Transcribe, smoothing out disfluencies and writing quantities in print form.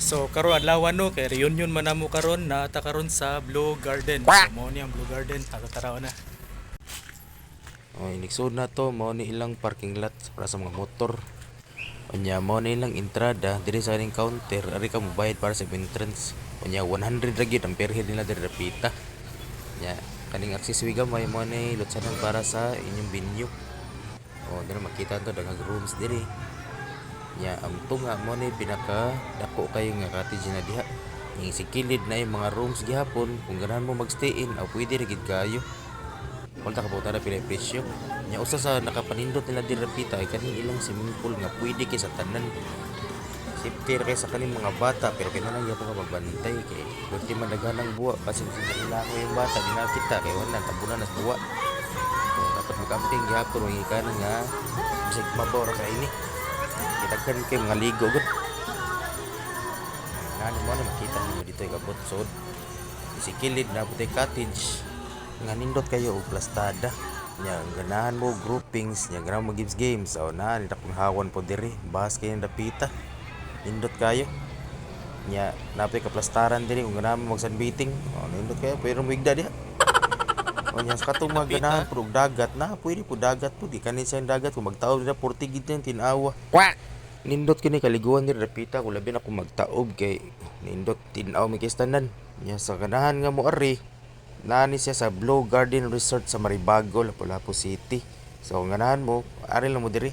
So karon adlaw no kay reunion man namo karon na ata karon sa Blue Garden. So mo ni ang Blue Garden tara na. Oh, inigsud na to mao ni ilang parking lot para sa mga motor. Unya mao ni ilang entrada diri sa ining counter ari ka mobayad para sa entrance. Unya 100 ra gyud ang perhe nila diri dapita. Nya kaning access way gamay mao ni lutsanan para sa inyong venue. Oh, diri makita to daghang rooms diri. Nya ang tunga mo ni pinaka dako kayo nga cottage na diha. Ning sikilid na yung mga rooms gihapon kung ganahan mo magstay-in o pwede ra gid kayo. Wala ka puta na pila presyo. Nya usa sa nakapanindot nila diri pita ay kaning ilang swimming pool nga pwede kay sa tanan. Safety ra kay sa kaning mga bata pero kinahanglan gyapon ka magbantay kay pwede man daghanang buwa basin sa kanila ko yung bata di na kita kay wala tabunan nas buwa. So, dapat mag-camping gihapon ang ikanan nga bisag mabaw ra ka ini. Kitagkan kay mga ligo gud. Nani mo na makita mo dito yung kabot sod. Sikilid na putay cottage. Nga nindot kayo og plastada. Nya ganahan mo groupings, nya ganahan mo games. O na nita kung hawan po diri, bahas kayo ng dapita. Nindot kayo. Nya napay ka plastaran diri kung ganahan mo mag-sunbathing. O nindot kayo pero migda diha. O nya sa katong mga ganahan pud dagat na, pwede po dagat po di kanin sa dagat kung magtaob dira 40 gid din tinawa. Nindot kini kaliguan diri dapita kung labi na kung magtaob kay nindot tinaw mi kistanan. Nya sa ganahan nga mo ari nani siya sa Blue Garden Resort sa Maribago, Lapu-Lapu City. So, kung ganahan mo, ari lang mo diri.